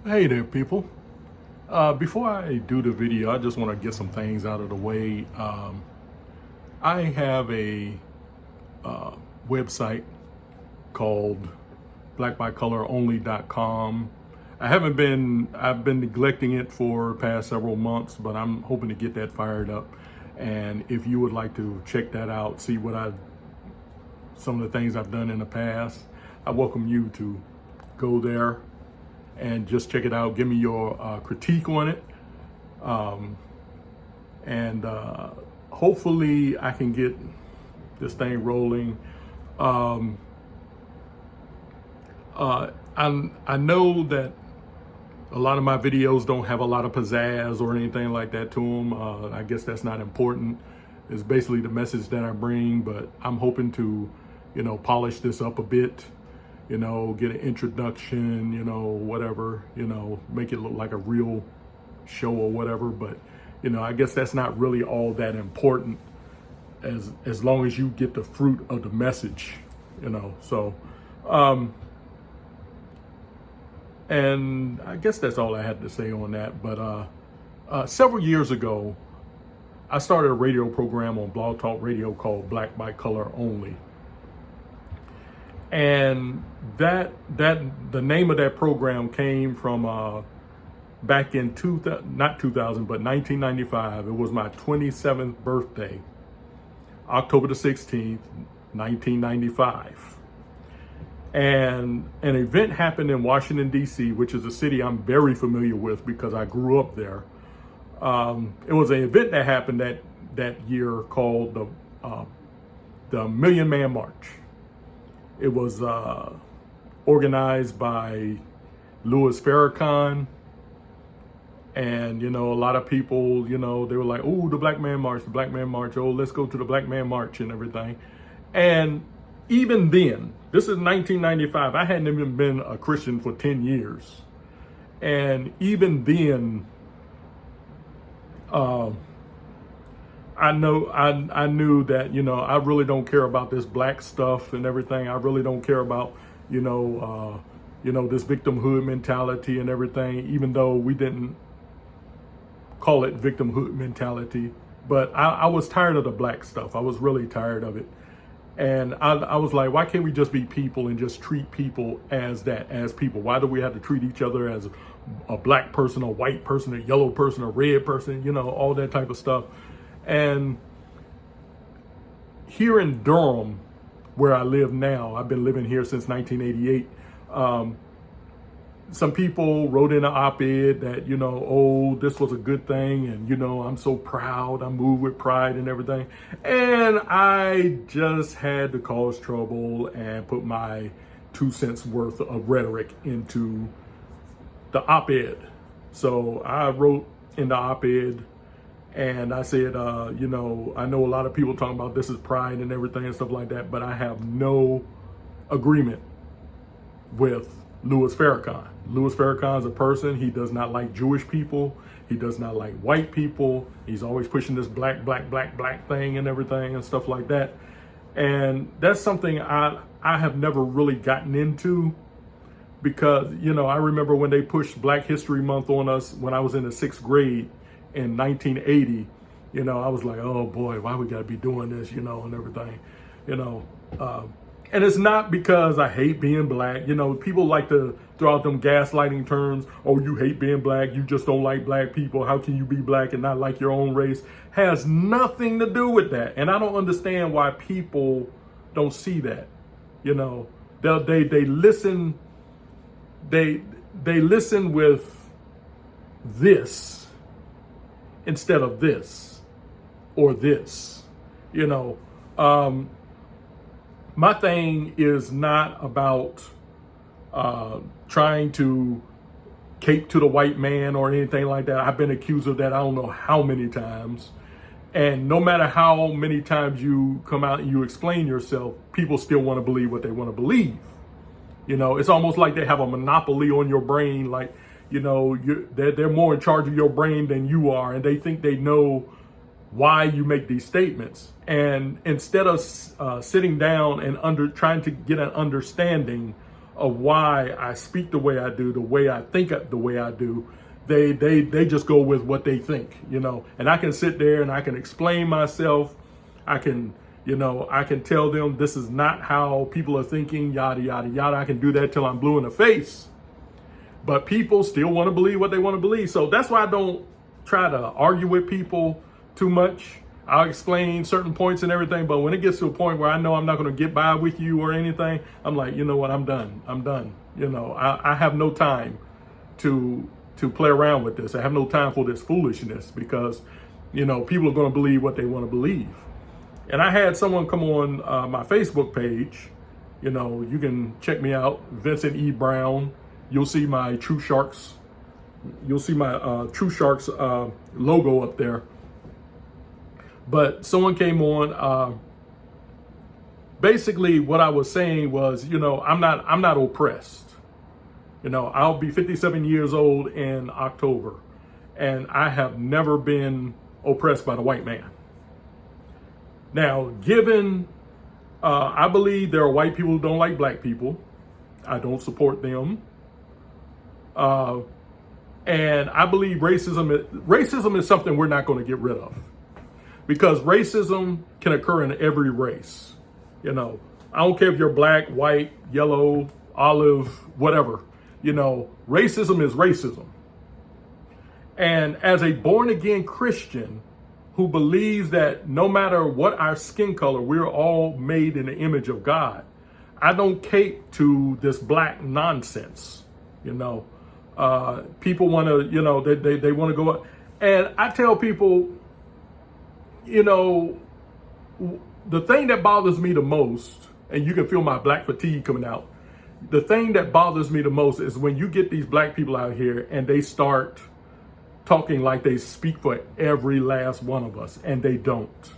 Hey there, people. Before I do the video, I just want to get some things out of the way. I have a website called blackbycoloronly.com. I've been neglecting it for the past several months, but I'm hoping to get that fired up. And if you would like to check that out, see some of the things I've done in the past, I welcome you to go there and just check it out. Give me your critique on it. And hopefully I can get this thing rolling. Um, I know that a lot of my videos don't have a lot of pizzazz or anything like that to them. I guess that's not important. It's basically the message that I bring, but I'm hoping to, polish this up a bit, get an introduction, whatever, make it look like a real show or whatever. But, I guess that's not really all that important as long as you get the fruit of the message, So, and I guess that's all I had to say on that. But several years ago, I started a radio program on Blog Talk Radio called Black by Color Only. And the name of that program came from back in not 2000, but 1995. It was my 27th birthday, October the 16th, 1995. And an event happened in Washington, D.C., which is a city I'm very familiar with because I grew up there. It was an event that happened that year called the Million Man March. It was organized by Louis Farrakhan. And, a lot of people, they were like, oh, the Black Man March, the Black Man March. Oh, let's go to the Black Man March and everything. And even then, this is 1995. I hadn't even been a Christian for 10 years. And even then, I knew that, I really don't care about this black stuff and everything. I really don't care about, this victimhood mentality and everything, even though we didn't call it victimhood mentality. But I was tired of the black stuff. I was really tired of it. And I was like, why can't we just be people and just treat people as people? Why do we have to treat each other as a black person, a white person, a yellow person, a red person, all that type of stuff? And here in Durham, where I live now, I've been living here since 1988. Some people wrote in an op-ed that, oh, this was a good thing. And, I'm so proud. I move with pride and everything. And I just had to cause trouble and put my 2 cents worth of rhetoric into the op-ed. So I wrote in the op-ed and I said, I know a lot of people talking about this is pride and everything and stuff like that, but I have no agreement with Louis Farrakhan. Louis Farrakhan is a person. He does not like Jewish people. He does not like white people. He's always pushing this black thing and everything and stuff like that. And that's something I have never really gotten into because, I remember when they pushed Black History Month on us when I was in the 6th grade in 1980, I was like, oh boy, why we gotta be doing this, and everything, and it's not because I hate being black. People like to throw out them gaslighting terms. Oh, you hate being black. You just don't like black people. How can you be black and not like your own race? Has nothing to do with that. And I don't understand why people don't see that. They listen. They listen with this instead of this or this. My thing is not about trying to cape to the white man or anything like that. I've been accused of that I don't know how many times. And no matter how many times you come out and you explain yourself, people still want to believe what they want to believe. It's almost like they have a monopoly on your brain. Like, they're more in charge of your brain than you are. And they think they know why you make these statements. And instead of sitting down and trying to get an understanding of why I speak the way I do, the way I think the way I do. They just go with what they think, and I can sit there and I can explain myself. I can tell them this is not how people are thinking, yada, yada, yada. I can do that till I'm blue in the face. But people still want to believe what they want to believe. So that's why I don't try to argue with people too much. I'll explain certain points and everything. But when it gets to a point where I know I'm not going to get by with you or anything, I'm like, you know what, I'm done. I have no time to play around with this. I have no time for this foolishness because, people are going to believe what they want to believe. And I had someone come on my Facebook page. You can check me out, Vincent E. Brown. You'll see my True Sharks. You'll see my True Sharks logo up there. But someone came on. Basically, what I was saying was, I'm not oppressed. I'll be 57 years old in October, and I have never been oppressed by the white man. Now, I believe there are white people who don't like black people. I don't support them. And I believe racism is something we're not going to get rid of, because racism can occur in every race. I don't care if you're black, white, yellow, olive, whatever. Racism is racism. And as a born again Christian who believes that no matter what our skin color, we're all made in the image of God, I don't cape to this black nonsense. People want to, they want to go up. And I tell people, the thing that bothers me the most, and you can feel my black fatigue coming out, the thing that bothers me the most is when you get these black people out here and they start talking like they speak for every last one of us, and they don't.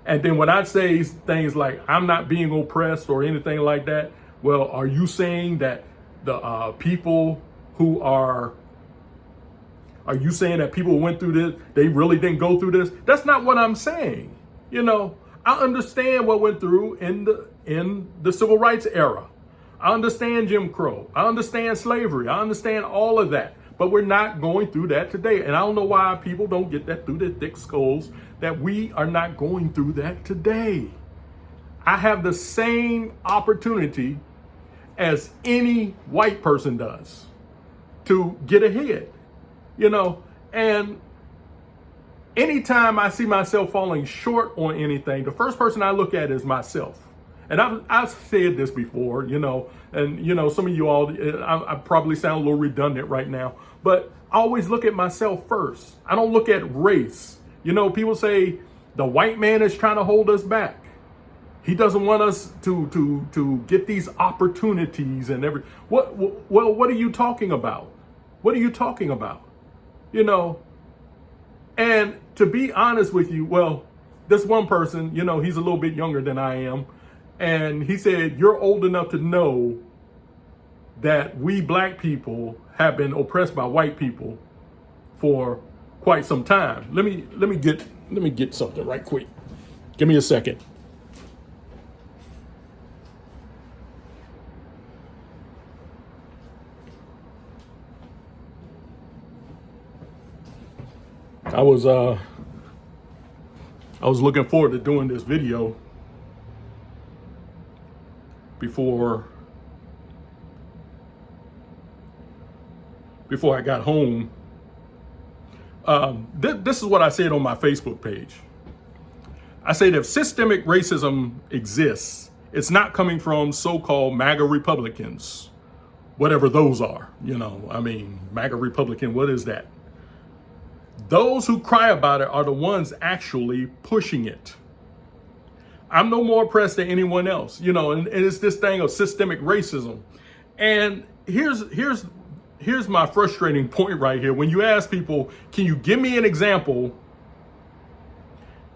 And then when I say things like, I'm not being oppressed or anything like that, well, are you saying that the people who are you saying that people who went through this, they really didn't go through this? That's not what I'm saying. I understand what went through in the civil rights era. I understand Jim Crow. I understand slavery. I understand all of that. But we're not going through that today. And I don't know why people don't get that through their thick skulls, that we are not going through that today. I have the same opportunity as any white person does to get ahead, and anytime I see myself falling short on anything, the first person I look at is myself. And I've said this before, and some of you all, I probably sound a little redundant right now, but I always look at myself first. I don't look at race. People say the white man is trying to hold us back. He doesn't want us to get these opportunities and what are you talking about? What are you talking about? And to be honest with you, well, this one person, he's a little bit younger than I am. And he said, you're old enough to know that we black people have been oppressed by white people for quite some time. Let me get something right quick. Give me a second. I was looking forward to doing this video before I got home. This is what I said on my Facebook page. I said, if systemic racism exists, it's not coming from so-called MAGA Republicans, whatever those are. MAGA Republican, what is that? Those who cry about it are the ones actually pushing it. I'm no more oppressed than anyone else, and it's this thing of systemic racism. And here's my frustrating point right here. When you ask people, can you give me an example?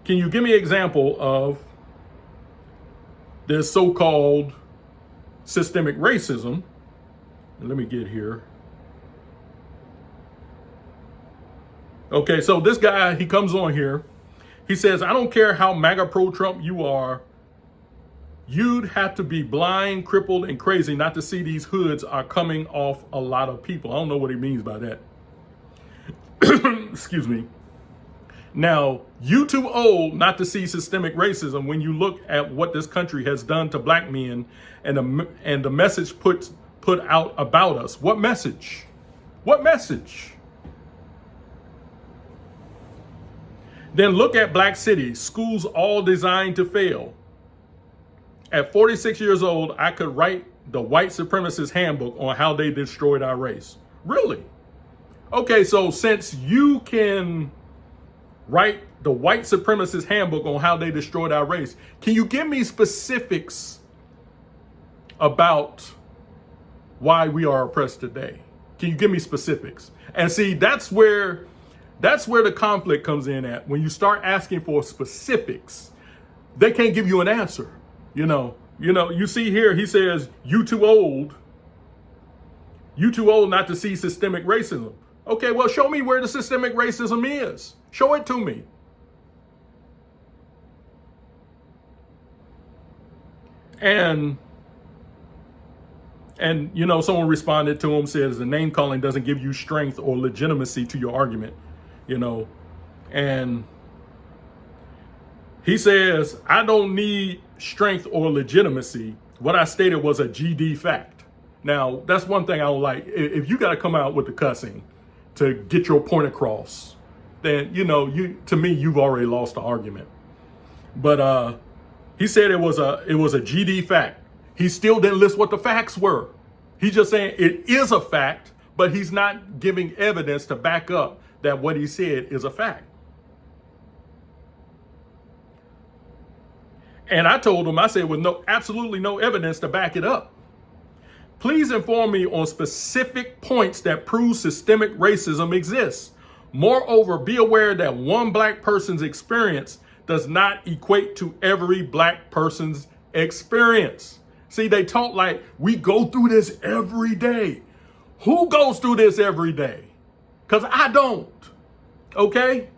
Can you give me an example of this so-called systemic racism? Let me get here. Okay, so this guy, he comes on here. He says, I don't care how MAGA pro-Trump you are You'd have to be blind, crippled, and crazy not to see these hoods are coming off a lot of people. I don't know what he means by that. Excuse me. Now, you too old not to see systemic racism when you look at what this country has done to black men and the message put out about us. What message? What message? Then look at black cities, schools all designed to fail. At 46 years old, I could write the white supremacist handbook on how they destroyed our race. Really? Okay, so since you can write the white supremacist handbook on how they destroyed our race, can you give me specifics about why we are oppressed today? Can you give me specifics? And see, that's where the conflict comes in at. When you start asking for specifics, they can't give you an answer. You see here, he says, you too old not to see systemic racism. Okay, well, show me where the systemic racism is. Show it to me. And someone responded to him, says the name calling doesn't give you strength or legitimacy to your argument, and he says, I don't need strength or legitimacy. What I stated was a GD fact. Now, that's one thing I don't like. If you got to come out with the cussing to get your point across, then, to me, you've already lost the argument. But he said it was a GD fact. He still didn't list what the facts were. He's just saying it is a fact, but he's not giving evidence to back up that what he said is a fact. And I told him, I said, with absolutely no evidence to back it up. Please inform me on specific points that prove systemic racism exists. Moreover, be aware that one black person's experience does not equate to every black person's experience. See, they talk like we go through this every day. Who goes through this every day? Because I don't. Okay?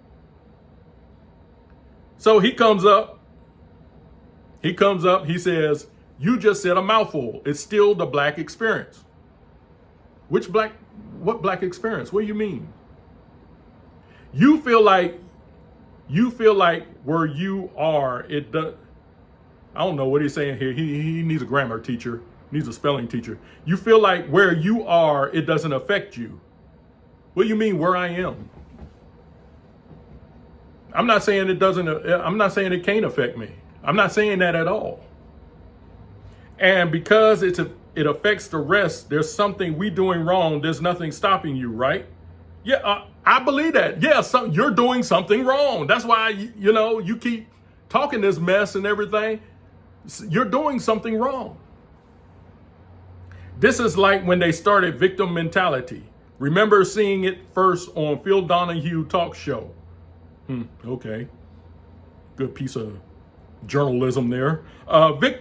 So he comes up, he says, you just said a mouthful. It's still the black experience. What black experience? What do you mean? You feel like where you are, it does. I don't know what he's saying here. He needs a grammar teacher, needs a spelling teacher. You feel like where you are, it doesn't affect you. What do you mean where I am? I'm not saying it doesn't. I'm not saying it can't affect me. I'm not saying that at all. And because it affects the rest, there's something we doing wrong. There's nothing stopping you, right? Yeah, I believe that. Yeah, you're doing something wrong. That's why, you keep talking this mess and everything. You're doing something wrong. This is like when they started victim mentality. Remember seeing it first on Phil Donahue talk show. Okay. Good piece of journalism there.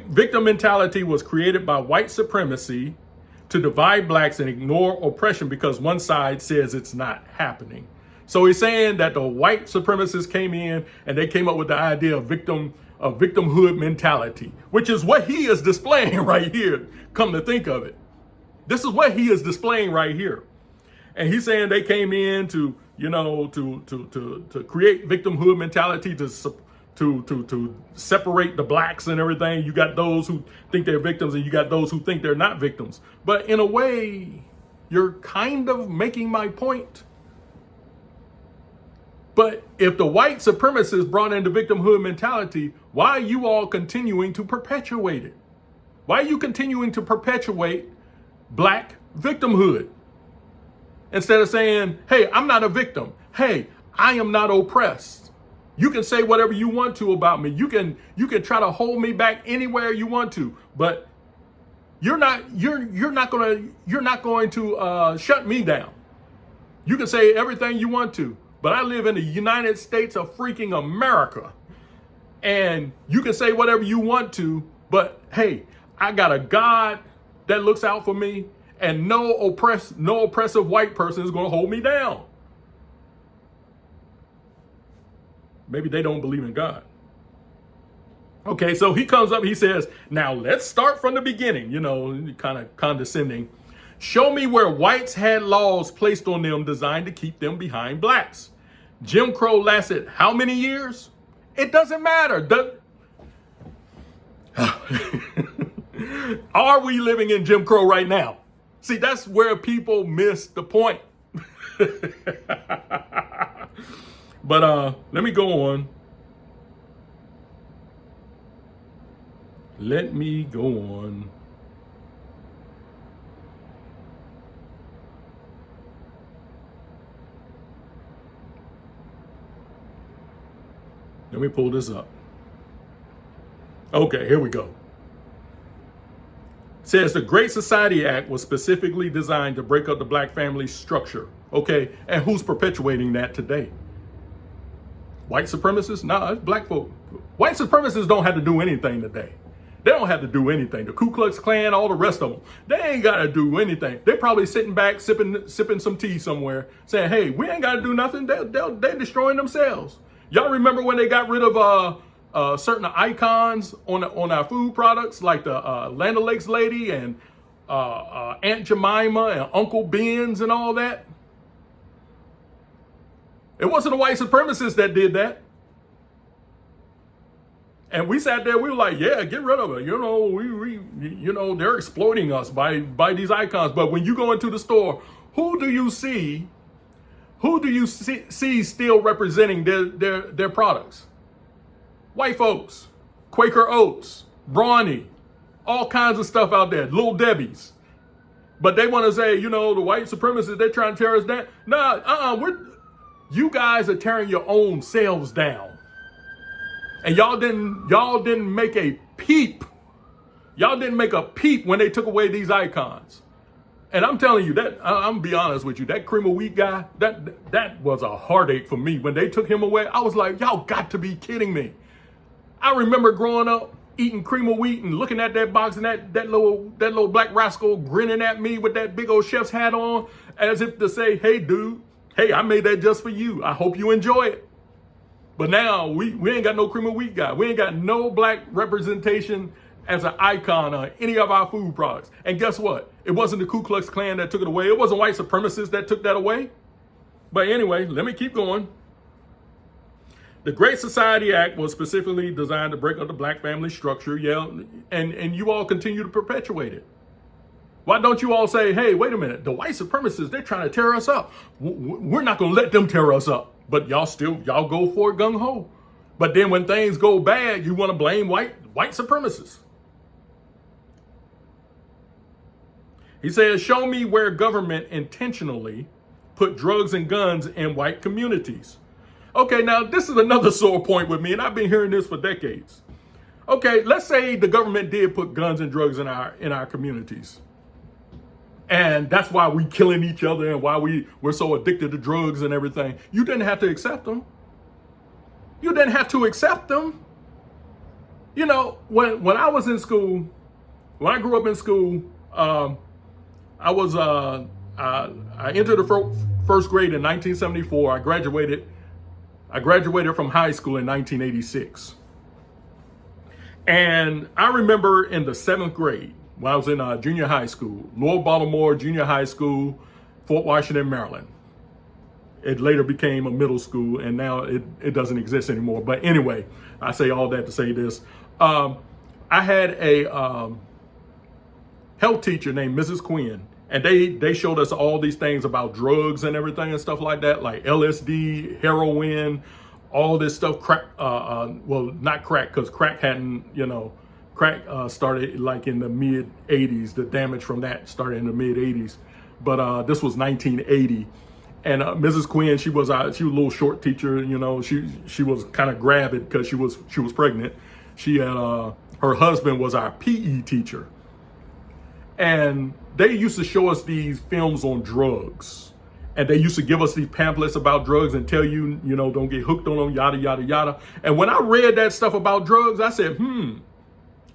Victim mentality was created by white supremacy to divide blacks and ignore oppression because one side says it's not happening. So he's saying that the white supremacists came in and they came up with the idea of victimhood mentality, which is what he is displaying right here. Come to think of it. This is what he is displaying right here. And he's saying they came in to create victimhood mentality to separate the blacks and everything. You got those who think they're victims and you got those who think they're not victims. But in a way, you're kind of making my point. But if the white supremacists brought in the victimhood mentality, why are you all continuing to perpetuate it? Why are you continuing to perpetuate black victimhood? Instead of saying, hey, I'm not a victim. Hey, I am not oppressed. You can say whatever you want to about me. You can try to hold me back anywhere you want to, but you're not going to shut me down. You can say everything you want to, but I live in the United States of freaking America. And you can say whatever you want to, but hey, I got a God that looks out for me, and no oppressive white person is going to hold me down. Maybe they don't believe in God. Okay, so he comes up, he says, now let's start from the beginning, kind of condescending. Show me where whites had laws placed on them designed to keep them behind blacks. Jim Crow lasted how many years? It doesn't matter. Are we living in Jim Crow right now? See, that's where people miss the point. But let me go on. Let me go on. Let me pull this up. Okay, here we go. It says the Great Society Act was specifically designed to break up the black family structure. Okay, and who's perpetuating that today? White supremacists? Nah, it's black folk. White supremacists don't have to do anything today. They don't have to do anything. The Ku Klux Klan, all the rest of them, they ain't got to do anything. They're probably sitting back, sipping some tea somewhere, saying, hey, we ain't got to do nothing. They're destroying themselves. Y'all remember when they got rid of certain icons on our food products, like the Land O'Lakes lady and Aunt Jemima and Uncle Ben's and all that? It wasn't the white supremacists that did that. And we sat there, we were like, yeah, get rid of it. They're exploiting us by these icons. But when you go into the store, who do you see still representing their products? White folks, Quaker Oats, Brawny, all kinds of stuff out there, Little Debbie's. But they want to say, the white supremacists, they're trying to tear us down. Nah, you guys are tearing your own selves down. And y'all didn't make a peep. Y'all didn't make a peep when they took away these icons. And I'm telling you that, I'm gonna be honest with you, that cream of wheat guy, that was a heartache for me. When they took him away, I was like, y'all got to be kidding me. I remember growing up eating cream of wheat and looking at that box and that little black rascal grinning at me with that big old chef's hat on, as if to say, hey dude, hey, I made that just for you. I hope you enjoy it. But now we ain't got no cream of wheat guy. We ain't got no black representation as an icon on any of our food products. And guess what? It wasn't the Ku Klux Klan that took it away. It wasn't white supremacists that took that away. But anyway, let me keep going. The Great Society Act was specifically designed to break up the black family structure. Yeah, and you all continue to perpetuate it. Why don't you all say, hey, wait a minute, the white supremacists, they're trying to tear us up. We're not going to let them tear us up. But y'all go for it gung-ho. But then when things go bad, you want to blame white supremacists. He says, show me where government intentionally put drugs and guns in white communities. Okay, now this is another sore point with me, and I've been hearing this for decades. Okay, let's say the government did put guns and drugs in our communities. And that's why we killing each other and why we're so addicted to drugs and everything. You didn't have to accept them. You didn't have to accept them. When I was in school, when I grew up in school, I entered the first grade in 1974. I graduated from high school in 1986. And I remember in the 7th grade, when I was in junior high school, Lower Baltimore Junior High School, Fort Washington, Maryland. It later became a middle school, and now it doesn't exist anymore. But anyway, I say all that to say this. I had a health teacher named Mrs. Quinn, and they showed us all these things about drugs and everything and stuff like that, like LSD, heroin, all this stuff. Crack, well, not crack, because crack hadn't, crack started like in the mid 80s. The damage from that started in the mid 80s, but this was 1980. And Mrs. Quinn, she was a little short teacher. She was kind of gravid because she was pregnant. She had her husband was our PE teacher, and they used to show us these films on drugs, and they used to give us these pamphlets about drugs and tell you, don't get hooked on them, yada yada yada. And when I read that stuff about drugs, I said,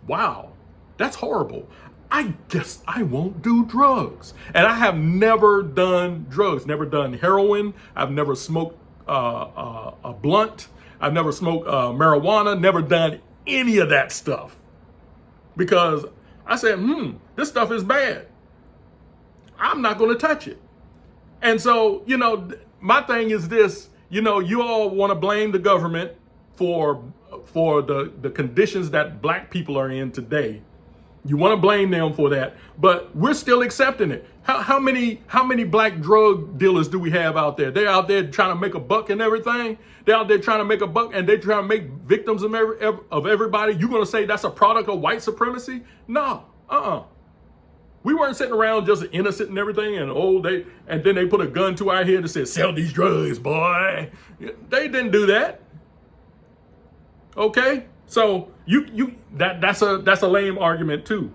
wow, that's horrible. I guess I won't do drugs. And I have never done drugs, never done heroin. I've never smoked a blunt. I've never smoked marijuana, never done any of that stuff because I said, this stuff is bad. I'm not going to touch it. And so, my thing is this, you all want to blame the government for the conditions that black people are in today. You want to blame them for that, but we're still accepting it. How many black drug dealers do we have out there? They're out there trying to make a buck and everything. They're out there trying to make a buck and they're trying to make victims of everybody. You're going to say that's a product of white supremacy? No, We weren't sitting around just innocent and everything, and then they put a gun to our head and said, "Sell these drugs, boy." They didn't do that. Okay, so that's a lame argument too.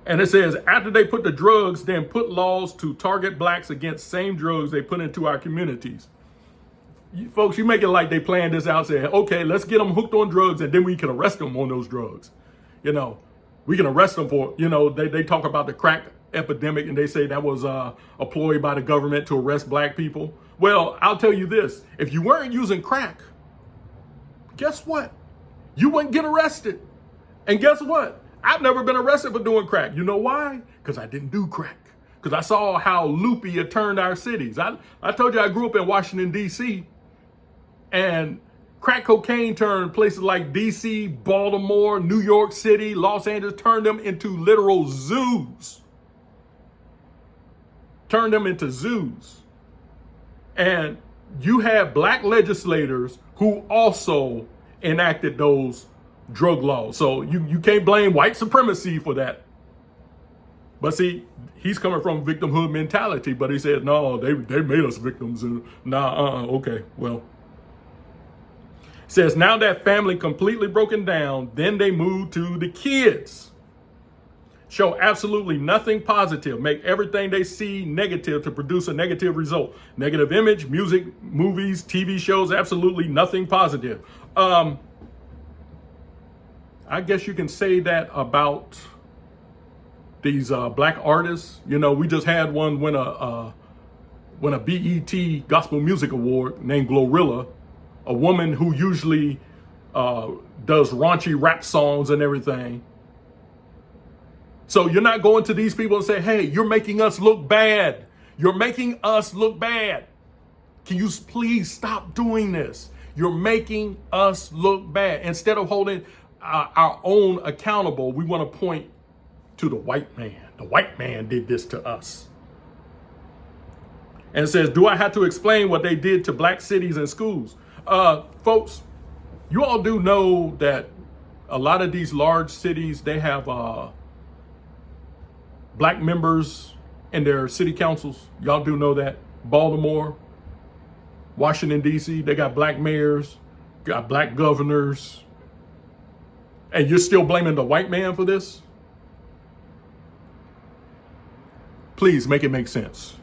And it says after they put the drugs, then put laws to target blacks against same drugs they put into our communities. Folks, you make it like they planned this out, saying, "Okay, let's get them hooked on drugs, and then we can arrest them on those drugs." We can arrest them for, they talk about the crack epidemic and they say that was a ploy by the government to arrest black people. Well, I'll tell you this, if you weren't using crack, guess what? You wouldn't get arrested. And guess what? I've never been arrested for doing crack. You know why? Because I didn't do crack. Because I saw how loopy it turned our cities. I told you I grew up in Washington, D.C., and crack cocaine turned places like D.C., Baltimore, New York City, Los Angeles, turned them into literal zoos. Turned them into zoos. And you have black legislators who also enacted those drug laws. So you can't blame white supremacy for that. But see, he's coming from victimhood mentality, but he said, no, they made us victims. And okay, well. Says now that family completely broken down, then they move to the kids. Show absolutely nothing positive. Make everything they see negative to produce a negative result. Negative image, music, movies, TV shows, absolutely nothing positive. I guess you can say that about these black artists. We just had one win a BET Gospel Music Award named Glorilla. A woman who usually does raunchy rap songs and everything. So you're not going to these people and say, hey, you're making us look bad. You're making us look bad. Can you please stop doing this? You're making us look bad. Instead of holding our own accountable, we want to point to the white man. The white man did this to us. And it says, do I have to explain what they did to black cities and schools? Folks, you all do know that a lot of these large cities, they have black members in their city councils. Y'all do know that. Baltimore, Washington, D.C., they got black mayors, got black governors. And you're still blaming the white man for this? Please make it make sense.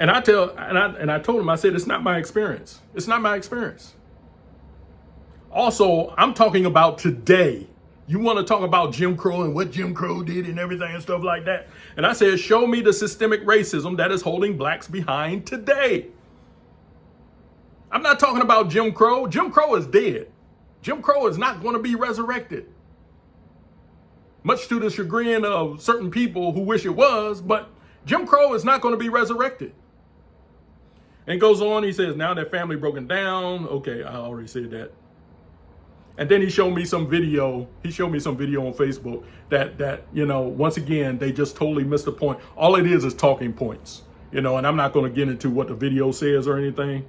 And I told him, I said, it's not my experience. It's not my experience. Also, I'm talking about today. You want to talk about Jim Crow and what Jim Crow did and everything and stuff like that. And I said, show me the systemic racism that is holding blacks behind today. I'm not talking about Jim Crow. Jim Crow is dead. Jim Crow is not going to be resurrected. Much to the chagrin of certain people who wish it was, but Jim Crow is not going to be resurrected. And goes on, he says, now that family broken down. Okay, I already said that. And then he showed me some video. He showed me some video on Facebook that once again, they just totally missed the point. All it is talking points, and I'm not going to get into what the video says or anything.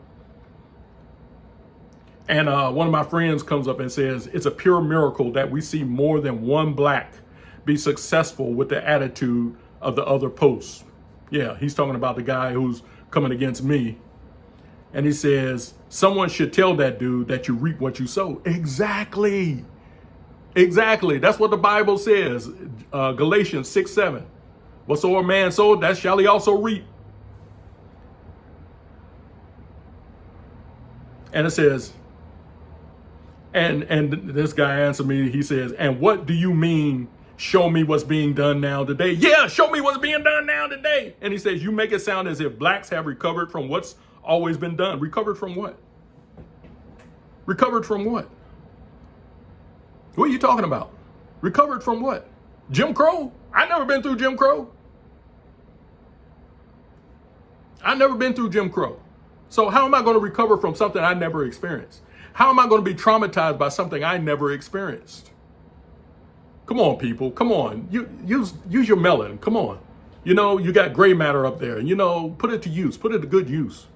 And one of my friends comes up and says, it's a pure miracle that we see more than one black be successful with the attitude of the other posts. Yeah, he's talking about the guy who's coming against me. And he says, someone should tell that dude that you reap what you sow. Exactly. That's what the Bible says. Galatians 6:7. Whatsoever a man sowed, that shall he also reap. And it says, and this guy answered me, he says, and what do you mean show me what's being done now today. Yeah, show me what's being done now today. And he says, you make it sound as if blacks have recovered from what's always been done. Recovered from what? Recovered from what? What are you talking about? Recovered from what? Jim Crow? I never been through Jim Crow. I never been through Jim Crow. So how am I going to recover from something I never experienced? How am I going to be traumatized by something I never experienced? Come on, people. Come on. Use your melon. Come on. You know, you got gray matter up there. You know, put it to use. Put it to good use.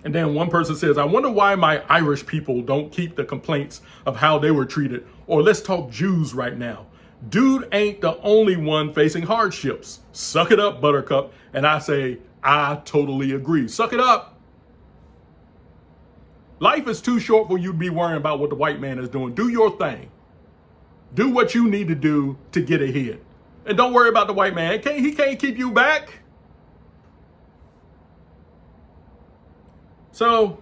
And then one person says, I wonder why my Irish people don't keep the complaints of how they were treated. Or let's talk Jews right now. Dude ain't the only one facing hardships. Suck it up, Buttercup. And I say, I totally agree. Suck it up. Life is too short for you to be worrying about what the white man is doing. Do your thing. Do what you need to do to get ahead. And don't worry about the white man. He can't keep you back. So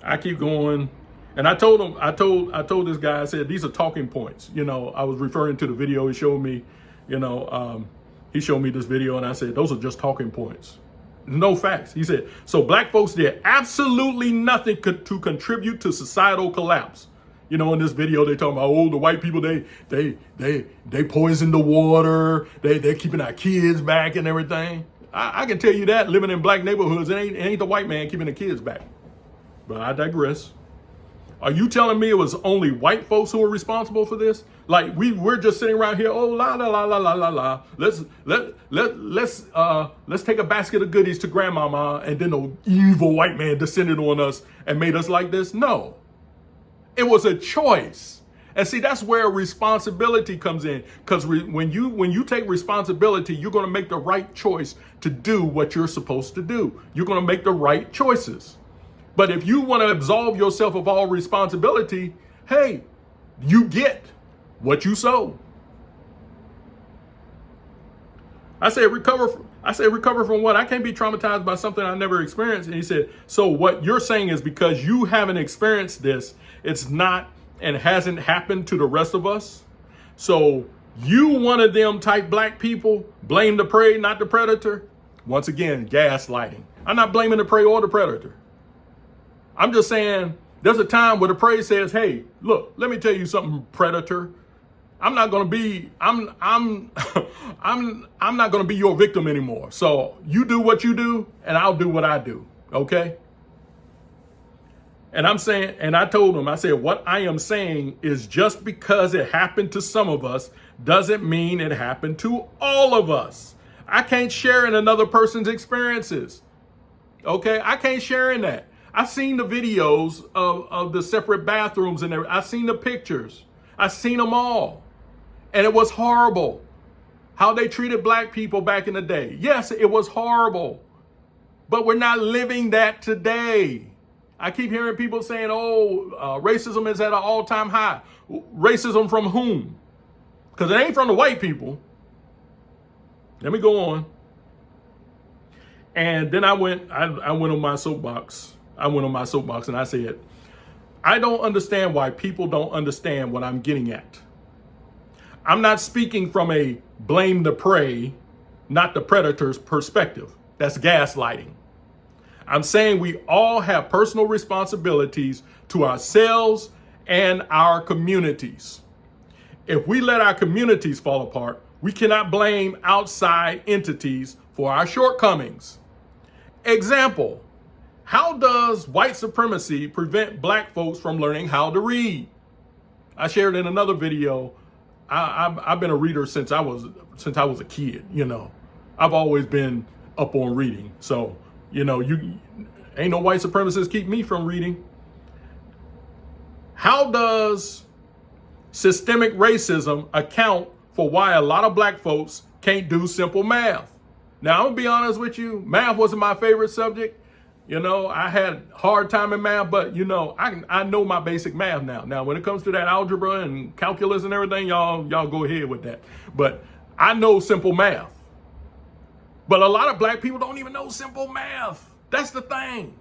I keep going. And I told him, I told this guy, I said, these are talking points. You know, I was referring to the video he showed me, you know, he showed me this video and I said, those are just talking points. No facts. He said, so black folks did absolutely nothing to contribute to societal collapse. You know, in this video, they talking about, oh, the white people, they poison the water. They're keeping our kids back and everything. I can tell you that living in black neighborhoods, it ain't the white man keeping the kids back. But I digress. Are you telling me it was only white folks who were responsible for this? Like we're just sitting around here, oh la la la la la la la. Let's take a basket of goodies to grandmama, and then the evil white man descended on us and made us like this? No. It was a choice. And see, that's where responsibility comes in. Because when you take responsibility, you're going to make the right choice to do what you're supposed to do. You're going to make the right choices. But if you want to absolve yourself of all responsibility, hey, you get what you sow. I said, recover from what? I can't be traumatized by something I never experienced. And he said, so what you're saying is because you haven't experienced this, it's not and hasn't happened to the rest of us. So you one of them type black people, blame the prey, not the predator. Once again, gaslighting. I'm not blaming the prey or the predator. I'm just saying there's a time where the prey says, hey, look, let me tell you something, predator. I'm not going to be, I'm not going to be your victim anymore. So you do what you do and I'll do what I do. Okay. And I'm saying, and I told him, I said, what I am saying is just because it happened to some of us doesn't mean it happened to all of us. I can't share in another person's experiences. Okay. I can't share in that. I've seen the videos of the separate bathrooms and I've seen the pictures. I've seen them all. And it was horrible how they treated black people back in the day. Yes, it was horrible. But we're not living that today. I keep hearing people saying, oh, racism is at an all-time high. Racism from whom? Because it ain't from the white people. Let me go on. And then I went on my soapbox. I went on my soapbox and I said, I don't understand why people don't understand what I'm getting at. I'm not speaking from a blame the prey, not the predator's perspective. That's gaslighting. I'm saying we all have personal responsibilities to ourselves and our communities. If we let our communities fall apart, we cannot blame outside entities for our shortcomings. Example, how does white supremacy prevent black folks from learning how to read? I shared in another video. I've been a reader since I was a kid. You know, I've always been up on reading. So, you know, you ain't no white supremacists keep me from reading. How does systemic racism account for why a lot of black folks can't do simple math? Now, I'm gonna be honest with you. Math wasn't my favorite subject. You know, I had a hard time in math, but you know, I know my basic math now. Now, when it comes to that algebra and calculus and everything, y'all go ahead with that. But I know simple math. But a lot of black people don't even know simple math. That's the thing.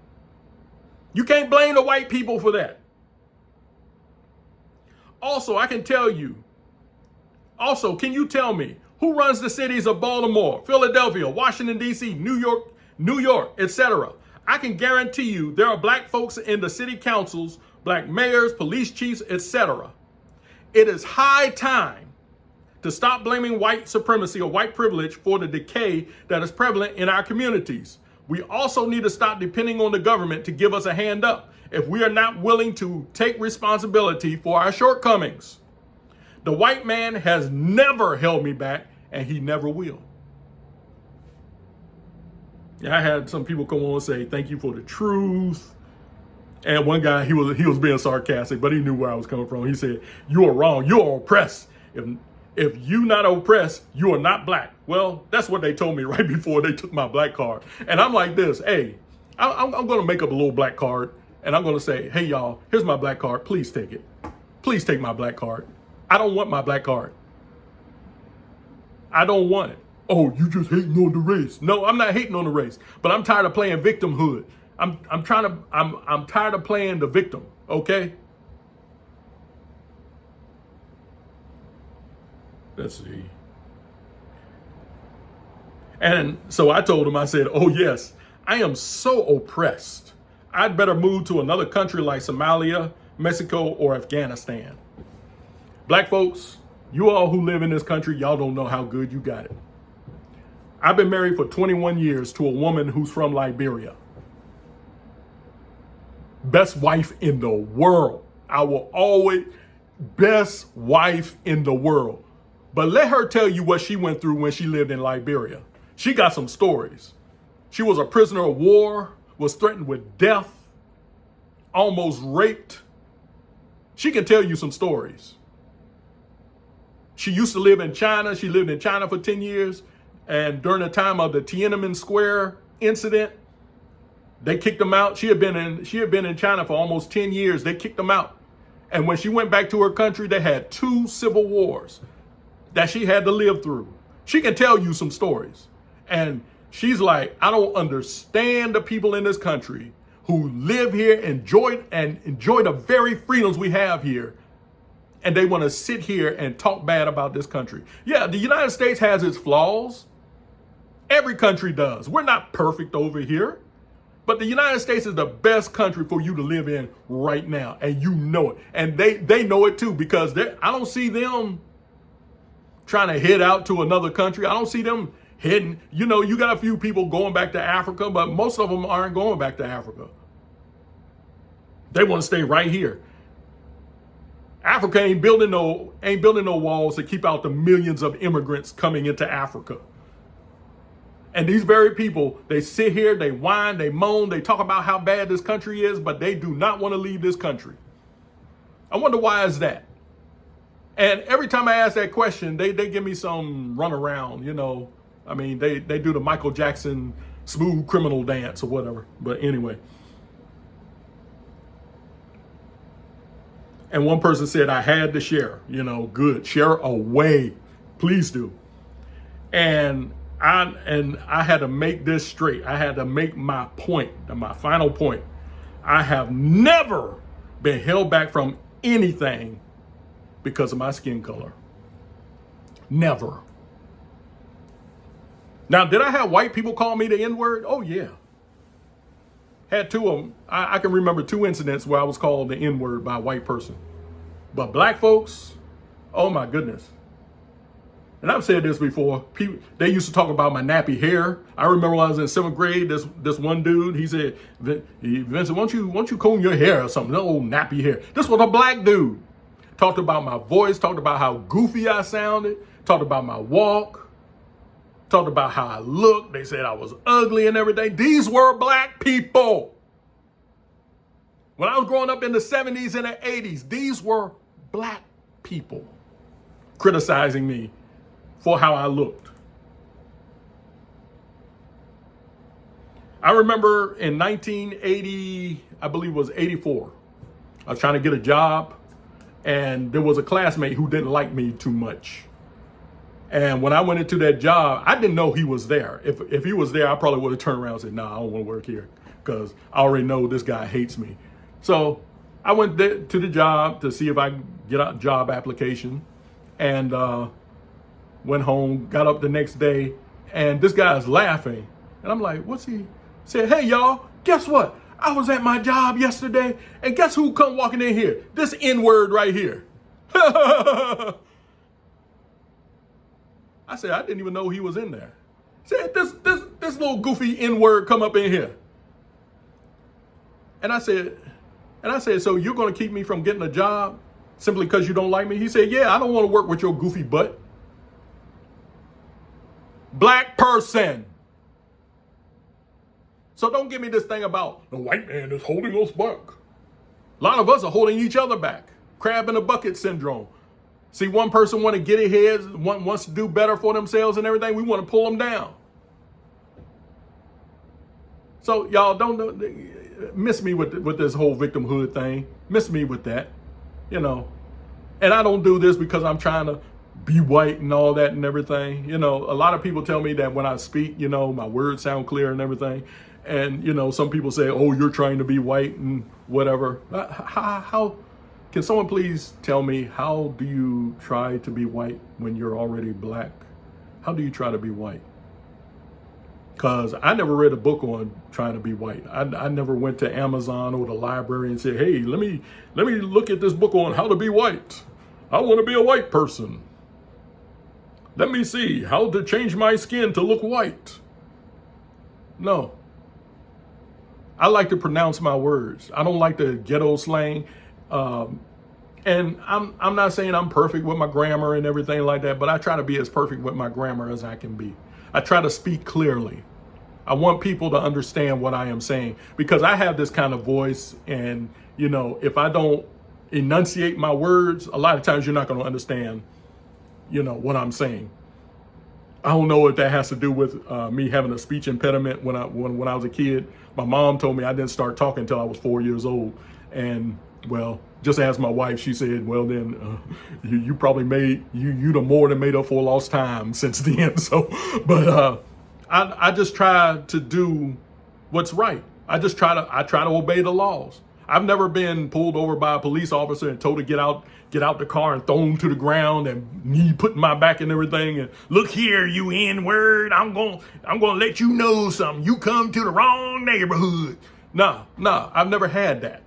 You can't blame the white people for that. Also, I can tell you Also, can you tell me who runs the cities of Baltimore, Philadelphia, Washington, D.C., New York, etc.? I can guarantee you there are black folks in the city councils, black mayors, police chiefs, etc. It is high time to stop blaming white supremacy or white privilege for the decay that is prevalent in our communities. We also need to stop depending on the government to give us a hand up if we are not willing to take responsibility for our shortcomings. The white man has never held me back, and he never will. Yeah, I had some people come on and say, thank you for the truth. And one guy, he was being sarcastic, but he knew where I was coming from. He said, you are wrong. You are oppressed. If you not oppressed, you are not black. Well, that's what they told me right before they took my black card. And I'm like this, hey, I'm going to make up a little black card, and I'm going to say, hey, y'all, here's my black card. Please take it. Please take my black card. I don't want my black card. I don't want it. Oh, you just hating on the race. No, I'm not hating on the race, but I'm tired of playing victimhood. I'm tired of playing the victim, okay? Let's see. And so I told him, I said, oh yes, I am so oppressed. I'd better move to another country like Somalia, Mexico, or Afghanistan. Black folks, you all who live in this country, y'all don't know how good you got it. I've been married for 21 years to a woman who's from Liberia. Best wife in the world. I will always, best wife in the world. But let her tell you what she went through when she lived in Liberia. She got some stories. She was a prisoner of war, was threatened with death, almost raped. She can tell you some stories. She used to live in China. She lived in China for 10 years. And during the time of the Tiananmen Square incident, they kicked them out. She had been in China for almost 10 years. They kicked them out. And when she went back to her country, they had 2 civil wars that she had to live through. She can tell you some stories. And she's like, I don't understand the people in this country who live here, enjoy the very freedoms we have here. And they want to sit here and talk bad about this country. Yeah, the United States has its flaws. Every country does. We're not perfect over here. But the United States is the best country for you to live in right now. And you know it. And they know it too, because I don't see them trying to head out to another country. I don't see them heading. You know, you got a few people going back to Africa, but most of them aren't going back to Africa. They want to stay right here. Africa ain't building no walls to keep out the millions of immigrants coming into Africa. And these very people, they sit here, they whine, they moan, they talk about how bad this country is, but they do not want to leave this country. I wonder why is that? And every time I ask that question, they give me some runaround, you know. I mean, they do the Michael Jackson smooth criminal dance or whatever. But anyway. And one person said, I had to share, you know, good, share away, please do. And I had to make this straight. I had to make my point, my final point. I have never been held back from anything because of my skin color. Never. Now, did I have white people call me the N-word? Oh, yeah. Had 2 of them. I can remember 2 incidents where I was called the N-word by a white person. But black folks, oh my goodness. And I've said this before. People, they used to talk about my nappy hair. I remember when I was in 7th grade, this one dude, he said, Vincent, why don't you comb your hair or something? That old nappy hair. This was a black dude. Talked about my voice, talked about how goofy I sounded, talked about my walk, talked about how I looked. They said I was ugly and everything. These were black people. When I was growing up in the 70s and the 80s, these were black people criticizing me for how I looked. I remember in 1980, I believe it was 84, I was trying to get a job, and there was a classmate who didn't like me too much. And when I went into that job, I didn't know he was there. If he was there, I probably would have turned around and said, nah, I don't want to work here because I already know this guy hates me. So I went to the job to see if I could get a job application. And went home, got up the next day, and this guy's laughing. And I'm like, what's he? Said, hey, y'all, guess what? I was at my job yesterday, and guess who come walking in here? This N-word right here. I said, I didn't even know he was in there. Said, this little goofy N-word come up in here. And I said, so you're going to keep me from getting a job simply because you don't like me? He said, yeah, I don't want to work with your goofy butt. Black person. So don't give me this thing about the white man is holding us back. A lot of us are holding each other back. Crab in a bucket syndrome. See, one person want to get ahead, one wants to do better for themselves and everything. We want to pull them down. So y'all don't miss me with this whole victimhood thing. Miss me with that, you know. And I don't do this because I'm trying to be white and all that and everything. You know, a lot of people tell me that when I speak, you know, my words sound clear and everything. And, you know, some people say, oh, you're trying to be white and whatever. How can someone please tell me, how do you try to be white when you're already black? How do you try to be white? Because I never read a book on trying to be white. I never went to Amazon or the library and said, hey, let me look at this book on how to be white. I want to be a white person. Let me see how to change my skin to look white. No. I like to pronounce my words. I don't like the ghetto slang. And I'm not saying I'm perfect with my grammar and everything like that, but I try to be as perfect with my grammar as I can be. I try to speak clearly. I want people to understand what I am saying because I have this kind of voice. And, you know, if I don't enunciate my words, a lot of times you're not going to understand, you know, what I'm saying. I don't know if that has to do with me having a speech impediment when I was a kid. My mom told me I didn't start talking until I was 4 years old. And, well, just ask my wife. She said, well, then you probably you'd have more than made up for lost time since then. So, but I just try to do what's right. I try to obey the laws. I've never been pulled over by a police officer and told to get out the car and thrown to the ground and me putting my back and everything. And look here, you N-word, I'm gonna let you know something. You come to the wrong neighborhood. Nah, I've never had that.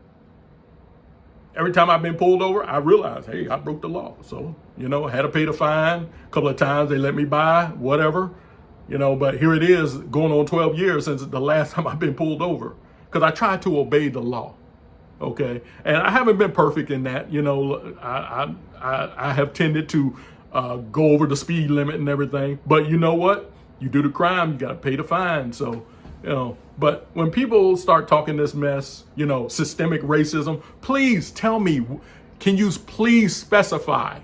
Every time I've been pulled over, I realized, hey, I broke the law. So, you know, I had to pay the fine. A couple of times they let me by, whatever. You know, but here it is going on 12 years since the last time I've been pulled over because I tried to obey the law. Okay. And I haven't been perfect in that. You know, I have tended to go over the speed limit and everything. But you know what? You do the crime, you got to pay the fine. So, you know, but when people start talking this mess, you know, systemic racism, please tell me, can you please specify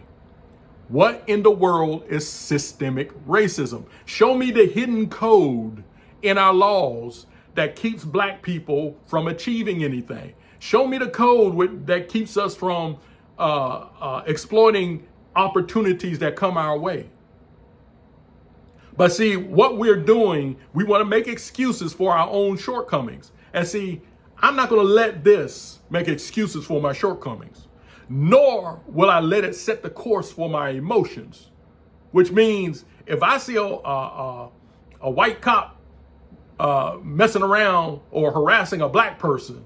what in the world is systemic racism? Show me the hidden code in our laws that keeps black people from achieving anything. Show me the code that keeps us from exploiting opportunities that come our way. But see, what we're doing, we want to make excuses for our own shortcomings. And see, I'm not going to let this make excuses for my shortcomings, nor will I let it set the course for my emotions, which means if I see a white cop messing around or harassing a black person,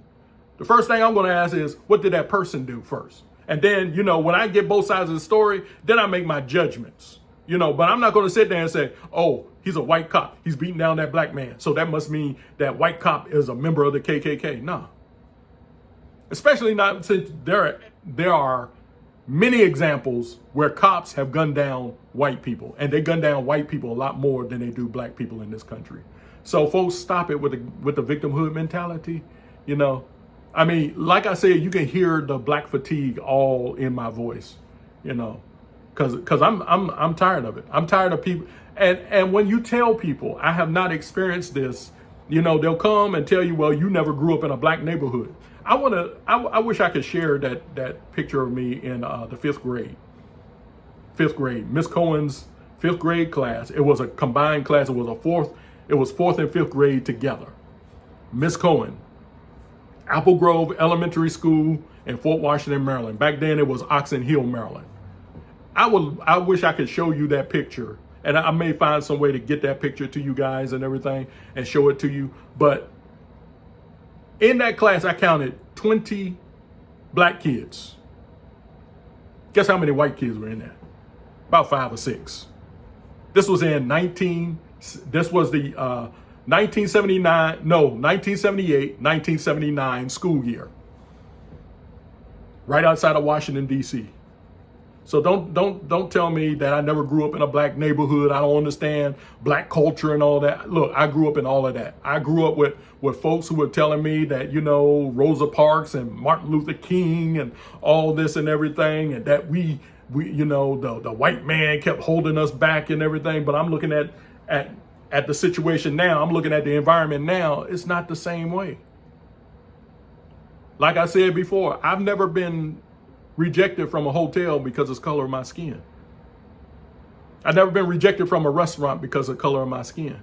the first thing I'm going to ask is, what did that person do first? And then, you know, when I get both sides of the story, then I make my judgments. You know, but I'm not going to sit there and say, oh, he's a white cop. He's beating down that black man. So that must mean that white cop is a member of the KKK. No. Especially not since there are many examples where cops have gunned down white people. And they gun down white people a lot more than they do black people in this country. So folks, stop it with the victimhood mentality. You know, I mean, like I said, you can hear the black fatigue all in my voice, you know. Because I'm tired of it. I'm tired of people. And when you tell people, I have not experienced this, you know, they'll come and tell you, well, you never grew up in a black neighborhood. I wish I could share that picture of me in the fifth grade. Fifth grade, Miss Cohen's fifth grade class. It was a combined class. It was fourth and fifth grade together. Miss Cohen, Apple Grove Elementary School in Fort Washington, Maryland. Back then it was Oxon Hill, Maryland. I wish I could show you that picture, and I may find some way to get that picture to you guys and everything and show it to you. But in that class, I counted 20 black kids. Guess how many white kids were in there? About 5 or 6. This was in 1978, 1979 school year, right outside of Washington, D.C. So don't tell me that I never grew up in a black neighborhood. I don't understand black culture and all that. Look, I grew up in all of that. I grew up with folks who were telling me that, Rosa Parks and Martin Luther King and all this and everything, and that we the white man kept holding us back and everything. But I'm looking at the situation now. I'm looking at the environment now. It's not the same way. Like I said before, I've never been rejected from a hotel because of the color of my skin. I've never been rejected from a restaurant because of the color of my skin.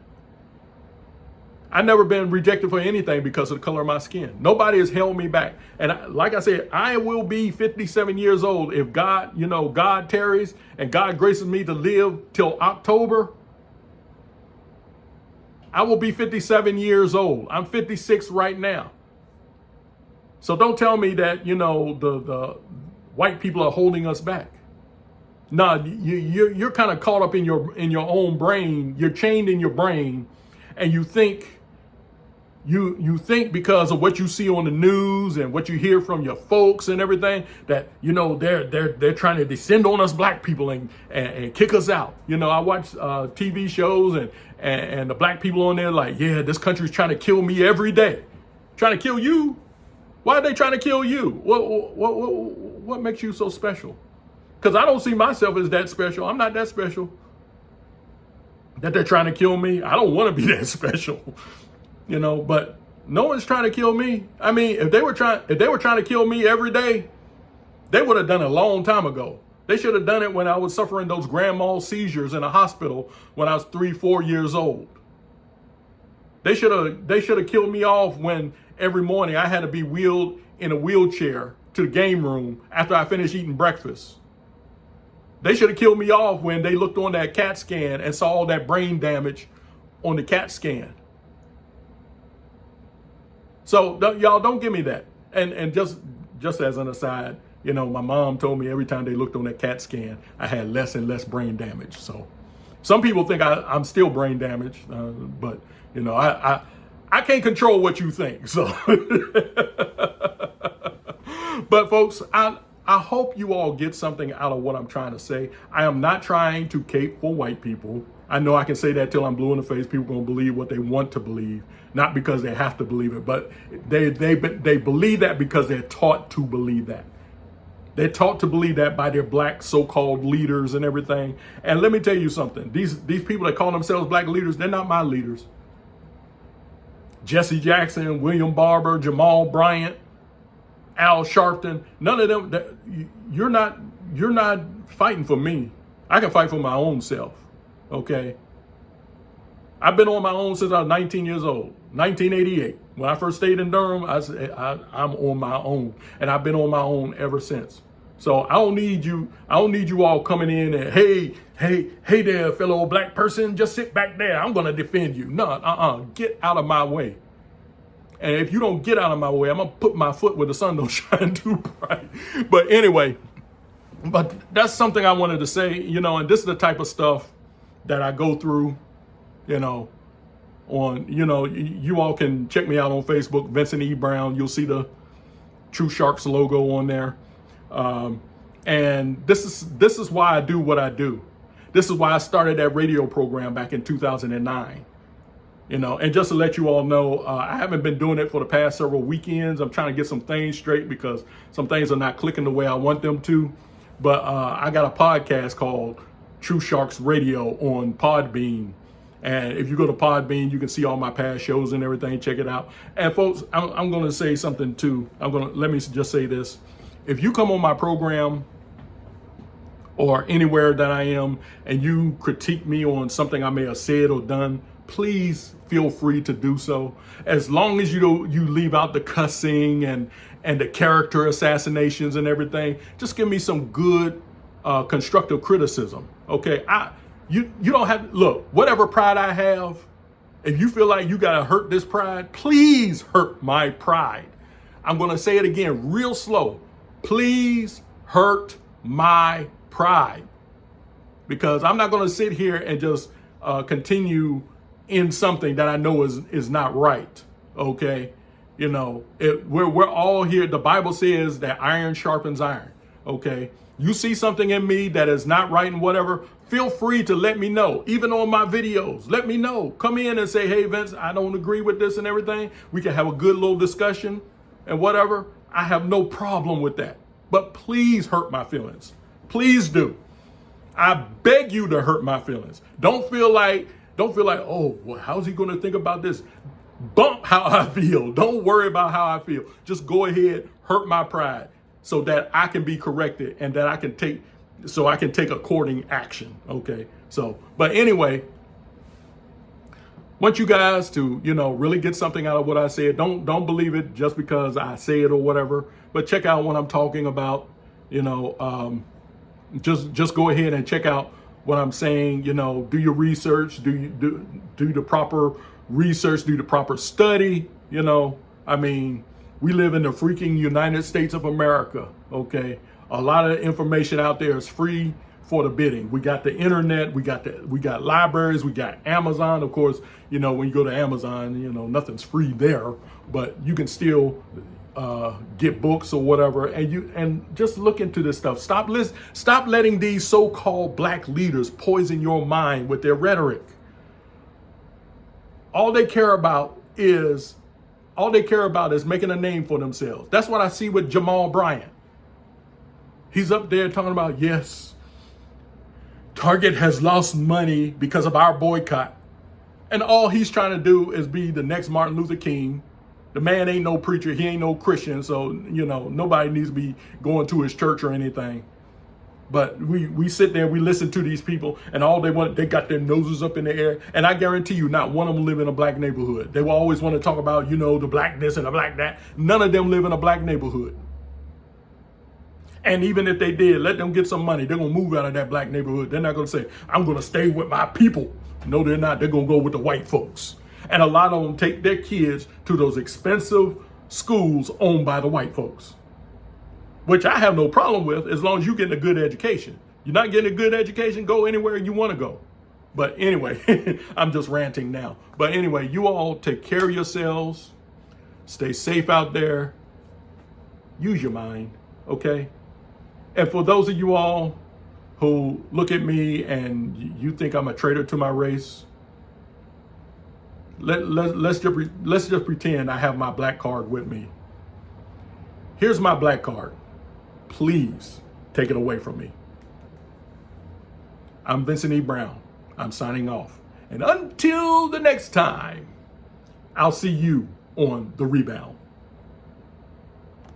I've never been rejected for anything because of the color of my skin. Nobody has held me back. And like I said, I will be 57 years old if God, God tarries and God graces me to live till October. I will be 57 years old. I'm 56 right now. So don't tell me that, the white people are holding us back. No, you're kind of caught up in your own brain. You're chained in your brain, and you think because of what you see on the news and what you hear from your folks and everything that they're trying to descend on us black people and kick us out. I watch TV shows and the black people on there like, yeah, this country's trying to kill me every day. Trying to kill you? Why are they trying to kill you? What makes you so special? Because I don't see myself as that special. I'm not that special. That they're trying to kill me. I don't want to be that special. But no one's trying to kill me. I mean, if they were trying to kill me every day, they would have done it a long time ago. They should have done it when I was suffering those grand mal seizures in a hospital when I was 3-4 years old. They should have killed me off when every morning I had to be wheeled in a wheelchair to the game room after I finished eating breakfast. They should have killed me off when they looked on that CAT scan and saw all that brain damage on the CAT scan. So y'all don't give me that. And just as an aside, my mom told me every time they looked on that CAT scan, I had less and less brain damage. So some people think I'm still brain damaged, but I can't control what you think. So, but folks, I hope you all get something out of what I'm trying to say. I am not trying to cape for white people. I know I can say that till I'm blue in the face. People are going to believe what they want to believe, not because they have to believe it, but they believe that because they're taught to believe that. They're taught to believe that by their black so-called leaders and everything. And let me tell you something. These people that call themselves black leaders, they're not my leaders. Jesse Jackson, William Barber, Jamal Bryant, Al Sharpton, none of them. You're not fighting for me. I can fight for my own self. Okay. I've been on my own since I was 19 years old. 1988. When I first stayed in Durham, I'm on my own, and I've been on my own ever since. So I don't need you all coming in and hey there, fellow black person, just sit back there. I'm gonna defend you. No, get out of my way. And if you don't get out of my way, I'm gonna put my foot where the sun don't shine too bright. But anyway, but that's something I wanted to say, and this is the type of stuff that I go through, on, you all can check me out on Facebook, Vincent E. Brown. You'll see the True Sharks logo on there. And this is why I do what I do. This is why I started that radio program back in 2009. And just to let you all know, I haven't been doing it for the past several weekends. I'm trying to get some things straight because some things are not clicking the way I want them to. But I got a podcast called True Sharks Radio on Podbean. And if you go to Podbean, you can see all my past shows and everything. Check it out. And folks, I'm going to say something too. Let me just say this. If you come on my program or anywhere that I am and you critique me on something I may have said or done, please feel free to do so. As long as you leave out the cussing and the character assassinations and everything, just give me some good constructive criticism. Okay, you don't have, look, whatever pride I have, if you feel like you gotta hurt this pride, please hurt my pride. I'm gonna say it again real slow. Please hurt my pride, because I'm not gonna sit here and just continue in something that I know is not right. Okay, you know, we're all here. The Bible says that iron sharpens iron. Okay, you see something in me that is not right and whatever, feel free to let me know. Even on my videos, let me know. Come in and say, hey, Vince, I don't agree with this and everything. We can have a good little discussion and whatever. I have no problem with that. But please hurt my feelings. Please do. I beg you to hurt my feelings. Don't feel like, oh, well, how's he going to think about this? Bump how I feel. Don't worry about how I feel. Just go ahead, hurt my pride so that I can be corrected and that I can take according action. Okay. So, but anyway, want you guys to, really get something out of what I said. Don't believe it just because I say it or whatever, but check out what I'm talking about. Just go ahead and check out what I'm saying. Do your research, do the proper research, do the proper study. I mean, we live in the freaking United States of America. Okay. A lot of information out there is free for the bidding. We got the internet, we got libraries, we got Amazon. Of course, when you go to Amazon, nothing's free there, but you can still get books or whatever, and just look into this stuff. Stop letting these so-called black leaders poison your mind with their rhetoric. All they care about is making a name for themselves. That's what I see with Jamal Bryant. He's up there talking about, yes, Target has lost money because of our boycott. And all he's trying to do is be the next Martin Luther King. The man ain't no preacher. He ain't no Christian. So, nobody needs to be going to his church or anything. But we sit there, we listen to these people, and all they got their noses up in the air. And I guarantee you, not one of them live in a black neighborhood. They will always want to talk about, the black this and the black that. None of them live in a black neighborhood. And even if they did, let them get some money. They're going to move out of that black neighborhood. They're not going to say, I'm going to stay with my people. No, they're not. They're going to go with the white folks. And a lot of them take their kids to those expensive schools owned by the white folks, which I have no problem with as long as you're getting a good education. You're not getting a good education, go anywhere you want to go. But anyway, I'm just ranting now. But anyway, you all take care of yourselves. Stay safe out there. Use your mind, okay? And for those of you all who look at me and you think I'm a traitor to my race, let's just pretend I have my black card with me. Here's my black card. Please take it away from me. I'm Vincent E. Brown. I'm signing off. And until the next time, I'll see you on The Rebound.